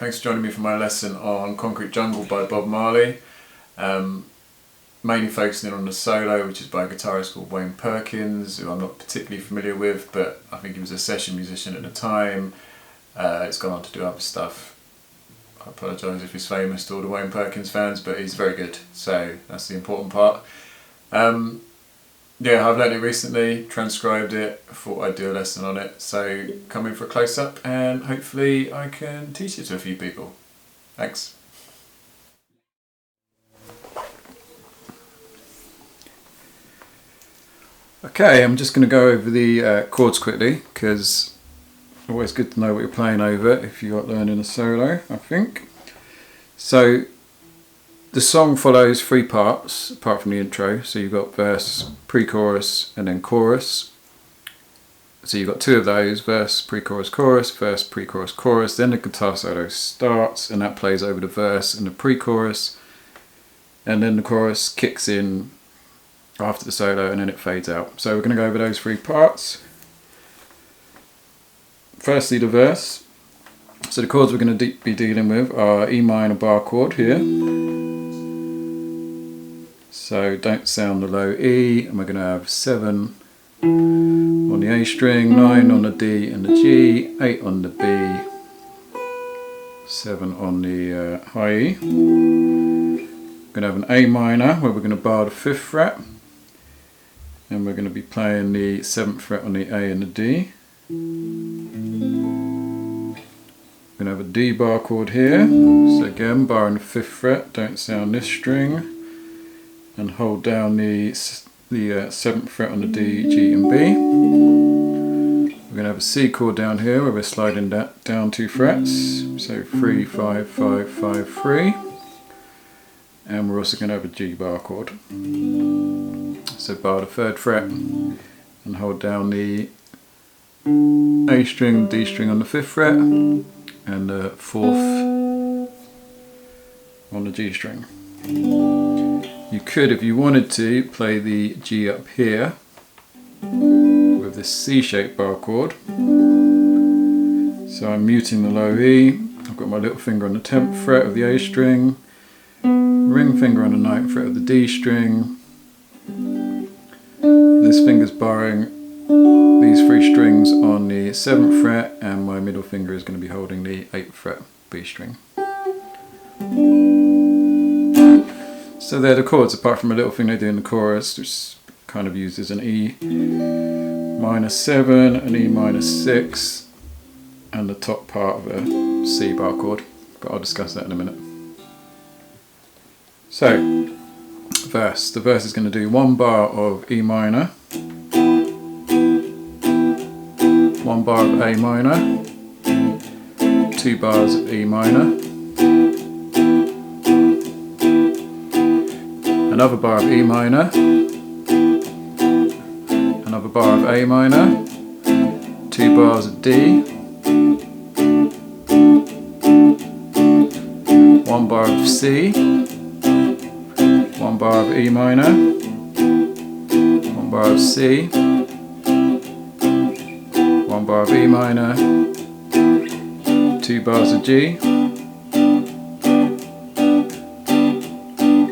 thanks for joining me for my lesson on Concrete Jungle by Bob Marley. Mainly focusing on the solo, which is by a guitarist called Wayne Perkins, who I'm not particularly familiar with, but I think he was a session musician at the time. He's gone on to do other stuff. I apologise if he's famous to all the Wayne Perkins fans, but he's very good, so that's the important part. Yeah, I've learned it recently, transcribed it, thought I'd do a lesson on it, so come in for a close-up and hopefully I can teach it to a few people. Thanks. Okay, I'm just going to go over the chords quickly, because it's always good to know what you're playing over if you're learning a solo, I think. So the song follows three parts, apart from the intro. So you've got verse, pre-chorus, and then chorus. So you've got two of those, verse, pre-chorus, chorus, verse, pre-chorus, chorus. Then the guitar solo starts, and that plays over the verse and the pre-chorus. And then the chorus kicks in after the solo, and then it fades out. So we're going to go over those three parts. Firstly, the verse. So the chords we're going to be dealing with are E minor bar chord here. So don't sound the low E, and we're going to have 7 on the A string, 9 on the D and the G, 8 on the B, 7 on the high E. We're going to have an A minor where we're going to bar the 5th fret, and we're going to be playing the 7th fret on the A and the D. We're going to have a D bar chord here, so again barring the 5th fret, don't sound this string, and hold down the 7th fret on the D, G and B. We're going to have a C chord down here where we're sliding that down 2 frets, so 3, 5, 5, 5, 3. And we're also going to have a G bar chord. So bar the 3rd fret and hold down the A string, D string on the 5th fret, and the 4th on the G string. You could, if you wanted to, play the G up here with this C-shaped bar chord. So I'm muting the low E, I've got my little finger on the 10th fret of the A string, ring finger on the 9th fret of the D string. This finger's barring these 3 strings on the 7th fret, and my middle finger is going to be holding the 8th fret B string. So they're the chords, apart from a little thing they do in the chorus, which kind of uses an E minor 7, an E minor 6, and the top part of a C bar chord, but I'll discuss that in a minute. So, verse. The verse is going to do 1 bar of E minor, 1 bar of A minor, 2 bars of E minor, another bar of E minor, another bar of A minor, 2 bars of D, 1 bar of C, 1 bar of E minor, 1 bar of C, 1 bar of E minor, 2 bars of G,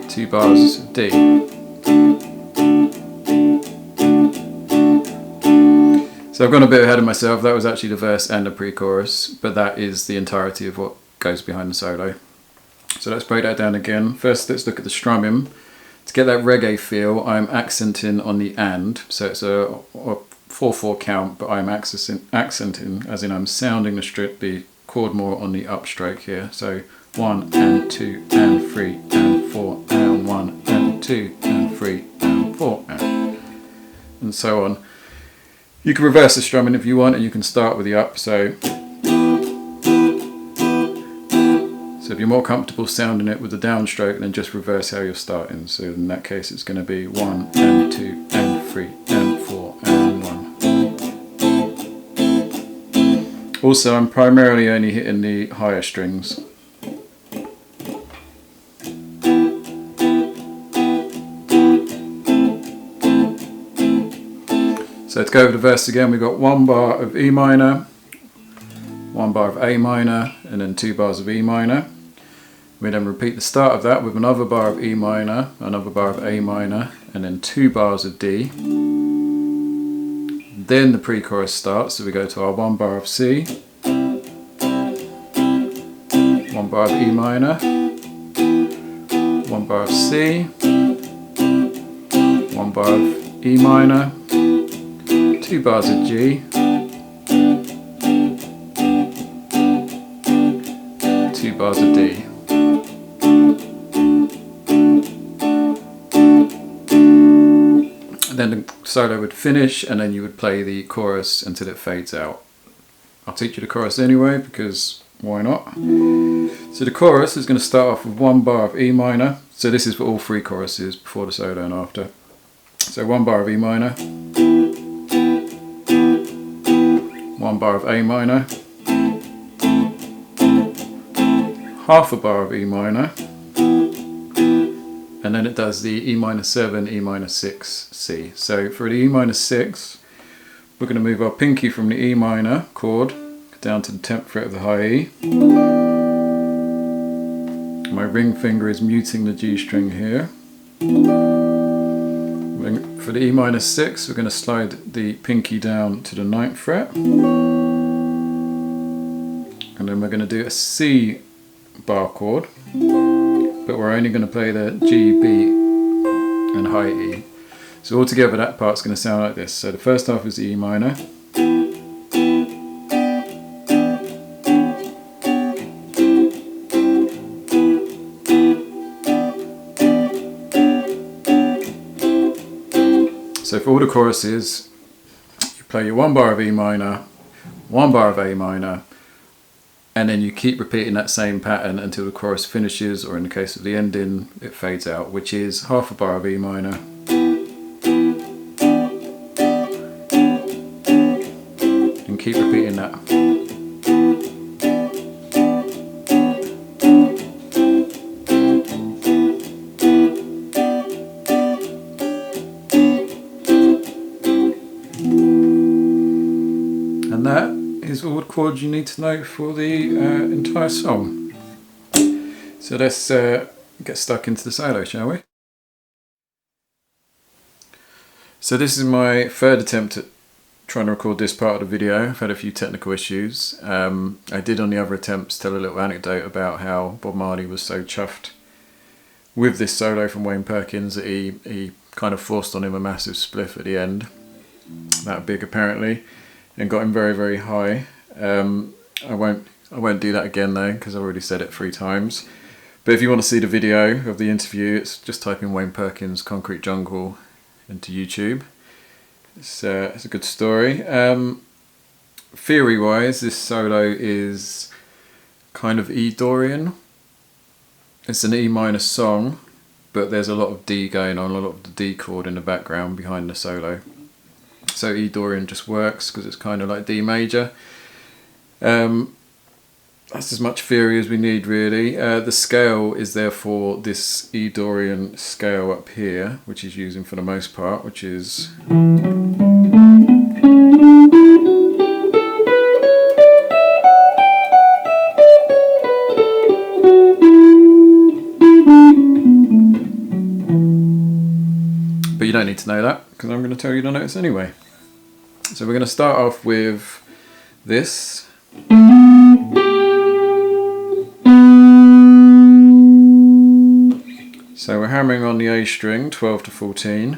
2 bars of D. So I've gone a bit ahead of myself. That was actually the verse and the pre-chorus, but that is the entirety of what goes behind the solo. So let's break that down again. First, let's look at the strumming. To get that reggae feel, I'm accenting on the and, so it's a 4/4 count, but I'm accenting, as in I'm sounding the chord more on the upstroke here. So 1 and 2 and 3 and 4 and 1 and 2 and 3 and 4 and so on. You can reverse the strumming if you want, and you can start with the up. So if you're more comfortable sounding it with the downstroke, then just reverse how you're starting. So in that case it's going to be 1 and 2 and 3 and 4 and 1. Also, I'm primarily only hitting the higher strings. So to go over the verse again, we've got 1 bar of E minor, 1 1 bar of A minor and then 2 bars of E minor. We then repeat the start of that with another bar of E minor, another bar of A minor, and then 2 bars of D. Then the pre-chorus starts, so we go to our 1 bar of C, 1 bar of E minor, 1 bar of C, 1 bar of E minor, 2 bars of G, 2 bars of D. And then the solo would finish, and then you would play the chorus until it fades out. I'll teach you the chorus anyway, because why not? So the chorus is going to start off with 1 bar of E minor. So this is for all 3 choruses, before the solo and after. So 1 bar of E minor, 1 bar of A minor, half a bar of E minor, and then it does the E minor 7, E minor 6, C. So for the E minor 6, we're going to move our pinky from the E minor chord down to the 10th fret of the high E. My ring finger is muting the G string here. For the E minor 6, we're going to slide the pinky down to the 9th fret. And then we're going to do a C bar chord, but we're only going to play the G, B and high E. So altogether that part's going to sound like this. So the first half is E minor, so for all the choruses you play your 1 bar of E minor, 1 bar of A minor, and then you keep repeating that same pattern until the chorus finishes, or in the case of the ending, it fades out, which is half a bar of E minor, and keep repeating that. And that is all the chords you need to know for the entire song. So let's get stuck into the solo, shall we? So this is my 3rd attempt at trying to record this part of the video. I've had a few technical issues. I did on the other attempts tell a little anecdote about how Bob Marley was so chuffed with this solo from Wayne Perkins that he kind of forced on him a massive spliff at the end, that big apparently, and got him very, very high. I won't do that again though, because I've already said it 3 times. But if you want to see the video of the interview, it's just type in Wayne Perkins Concrete Jungle into YouTube. It's a good story. Theory wise, this solo is kind of E Dorian. It's an E minor song, but there's a lot of D going on, a lot of the D chord in the background behind the solo. So E Dorian just works because it's kind of like D major. That's as much theory as we need really. The scale is therefore this E Dorian scale up here, which he's using for the most part, which is... But you don't need to know that, because I'm going to tell you the notes anyway. So we're going to start off with this. So we're hammering on the A string, 12 to 14.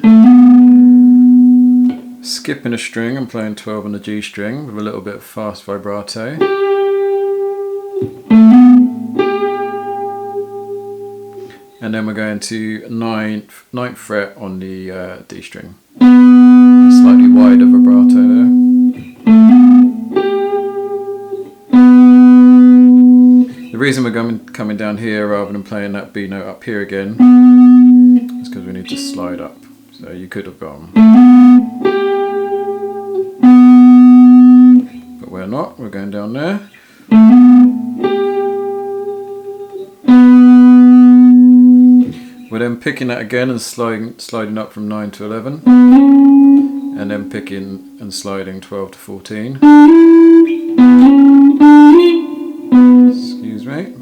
Skipping a string and playing 12 on the G string with a little bit of fast vibrato. And then we're going to 9th fret on the D string. A slightly wider vibrato there. The reason we're coming down here rather than playing that B note up here again is because we need to slide up. So you could have gone. But we're not, we're going down there. We're then picking that again and sliding up from 9 to 11. And then picking and sliding 12 to 14. excuse me.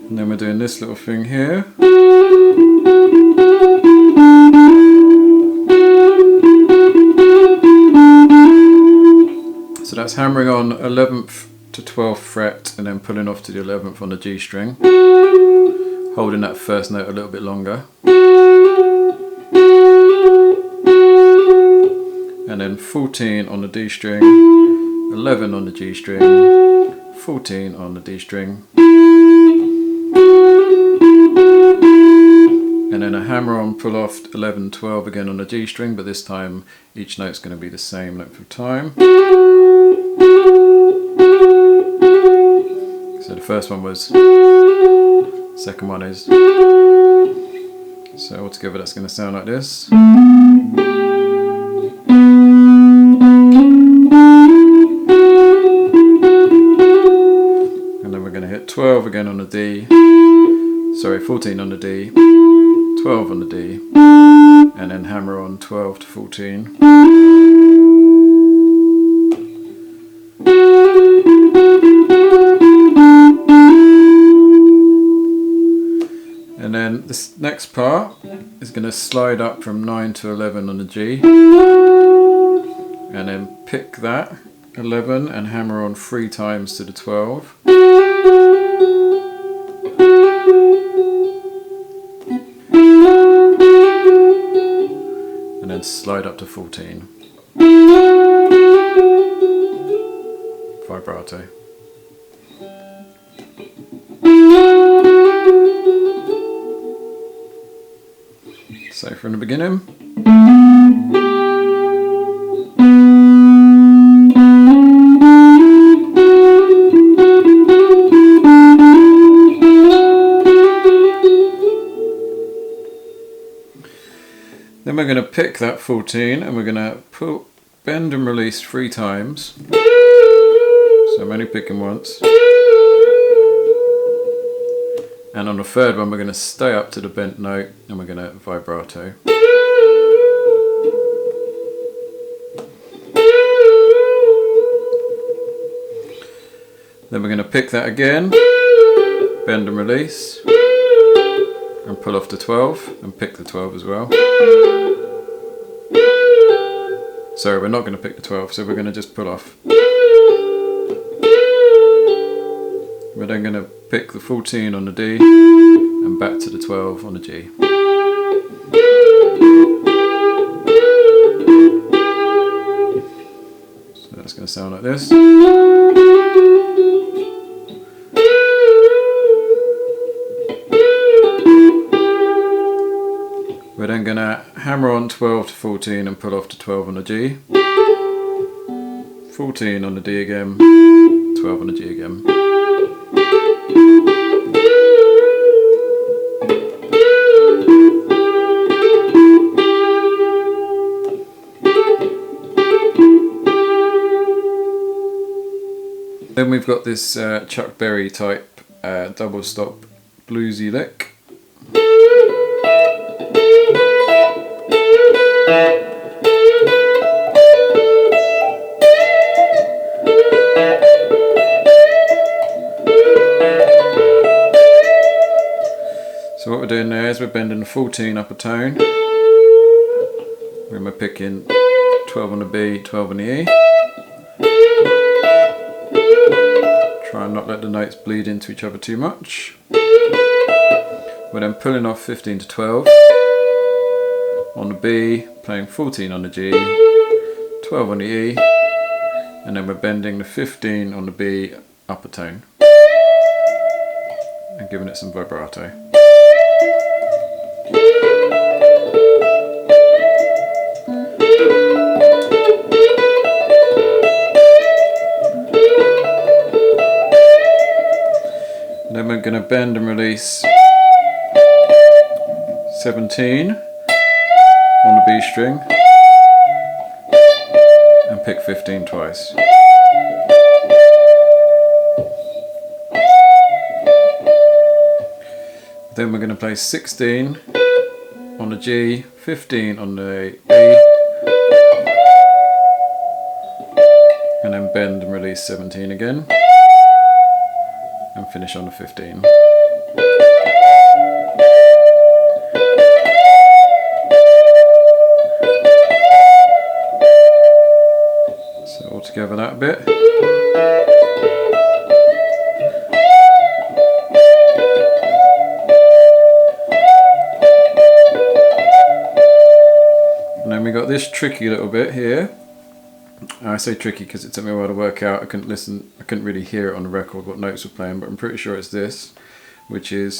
And then we're doing this little thing here. So that's hammering on 11th to 12th fret and then pulling off to the 11th on the G string, holding that first note a little bit longer, and then 14 on the D string, 11 on the G string, 14 on the D string, and then a hammer on, pull off 11, 12 again on the G string, but this time each note's going to be the same length of time. So the first one was, second one is. So altogether that's going to sound like this. And then we're going to hit 12 again on the D, sorry 14 on the D, 12 on the D, and then hammer on 12 to 14. And then this next part is going to slide up from 9 to 11 on the G, and then pick that 11 and hammer on 3 times to the 12. And then slide up to 14. Vibrato. So from the beginning. Then we're going to pick that 14 and we're going to pull, bend and release 3 times. So I'm only picking once. And on the third one we're going to stay up to the bent note and we're going to vibrato. Then we're going to pick that again, bend and release, and pull off the 12 and pick the 12 as well. Sorry, we're not going to pick the 12, so we're going to just pull off. We're then going to pick the 14 on the D and back to the 12 on the G. So that's going to sound like this. We're then going to hammer on 12 to 14 and pull off to 12 on the G. 14 on the D again, 12 on the G again. Then we've got this Chuck Berry type double stop bluesy lick. So what we're doing there is we're bending the 14 up a tone, when we're picking 12 on the B, 12 on the E. Try and not let the notes bleed into each other too much. We're then pulling off 15 to 12 on the B, playing 14 on the G, 12 on the E, and then we're bending the 15 on the B up a tone and giving it some vibrato. Then we're going to bend and release 17 on the B string and pick 15 twice. Then we're going to play 16 on the G, 15 on the A, bend and release 17 again, and finish on the 15. So all together that bit. And then we got this tricky little bit here. I say tricky because it took me a while to work out. I couldn't really hear it on the record what notes were playing, but I'm pretty sure it's this, which is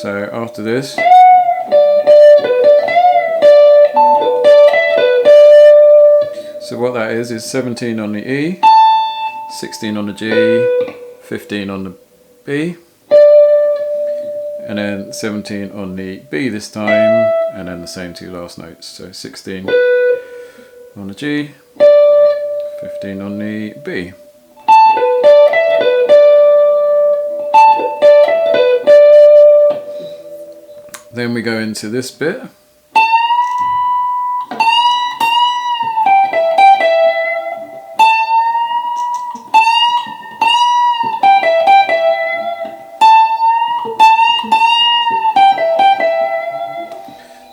so after this so what that is 17 on the E, 16 on the G, 15 on the B, and then 17 on the B this time, and then the same two last notes. So 16 on the G, 15 on the B. Then we go into this bit.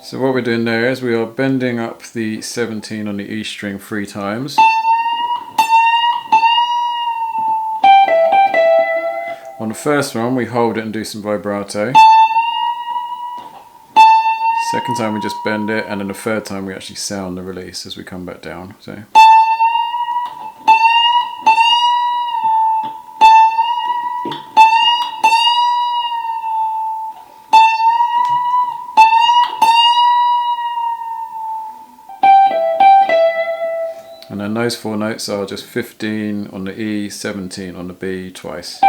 So what we're doing there is we are bending up the 17 on the E string 3 times. On the first one we hold it and do some vibrato. Second time we just bend it, and then the third time we actually sound the release as we come back down. So. And then those 4 notes are just 15 on the E, 17 on the B twice.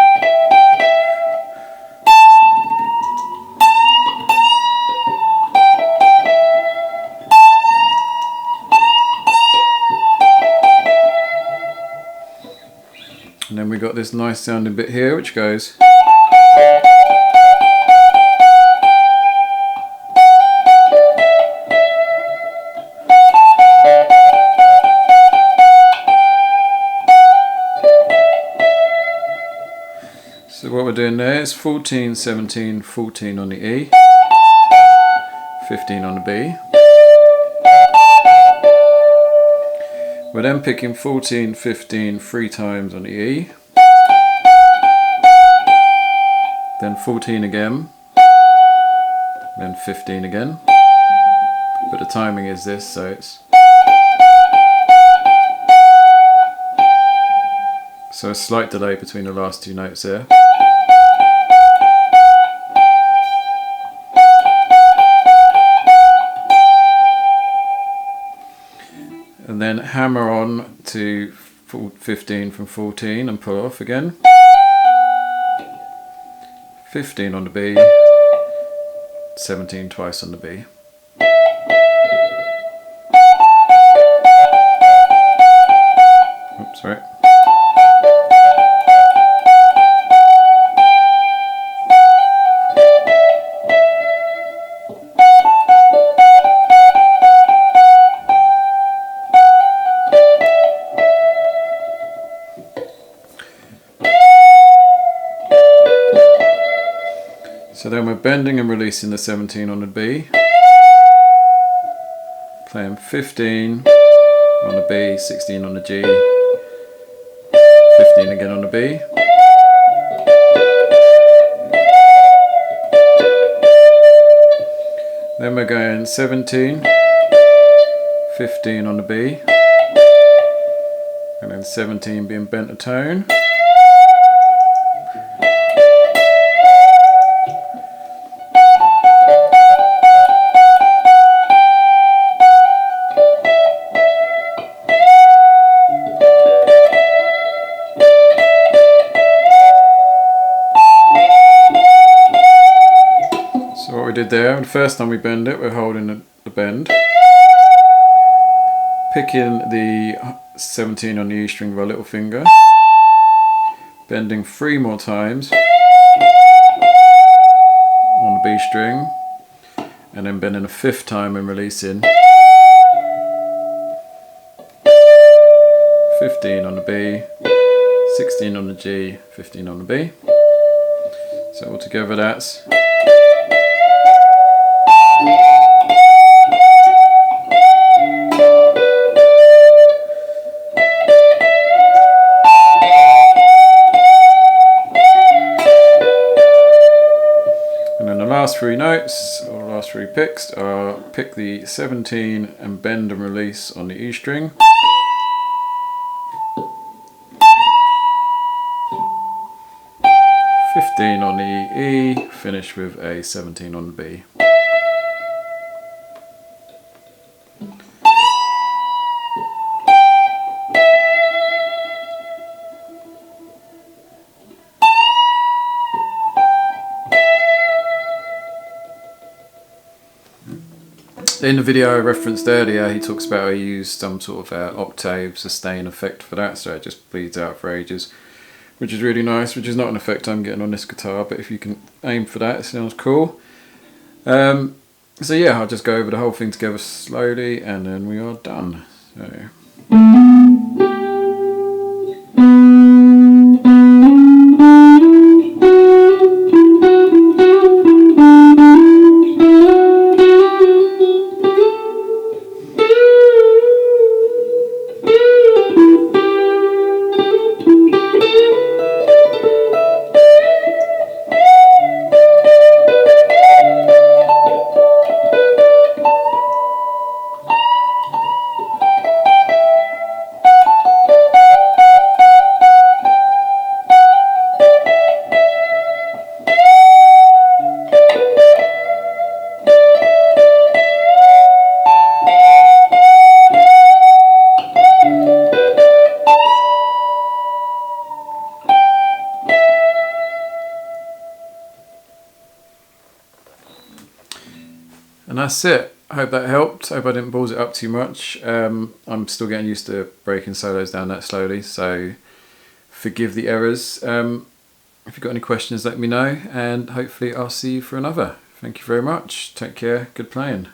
And then we got this nice sounding bit here which goes. So what we're doing there is 14, 17, 14 on the E, 15 on the B. We're then picking 14, 15 3 times on the E, then 14 again, then 15 again, but the timing is this, so it's so a slight delay between the last 2 notes there. And then hammer on to 15 from 14 and pull off again. 15 on the B, 17 twice on the B. Oops, sorry. So then we're bending and releasing the 17 on the B, playing 15 on the B, 16 on the G, 15 again on the B. Then we're going 17, 15 on the B, and then 17 being bent a tone. What we did there, the first time we bend it, we're holding the bend, picking the 17 on the E string with our little finger, bending 3 more times on the B string, and then bending a 5th time and releasing 15 on the B, 16 on the G, 15 on the B. So altogether that's last 3 notes, or last 3 picks, are pick the 17 and bend and release on the E string. On the E, finish with a 17 on the B. In the video I referenced earlier, he talks about how he used some sort of octave sustain effect for that, so it just bleeds out for ages, which is really nice, which is not an effect I'm getting on this guitar, but if you can aim for that, it sounds cool. So yeah, I'll just go over the whole thing together slowly and then we are done. So. And that's it. I hope that helped. I hope I didn't balls it up too much. I'm still getting used to breaking solos down that slowly, so forgive the errors. If you've got any questions, let me know, and hopefully I'll see you for another. Thank you very much. Take care. Good playing.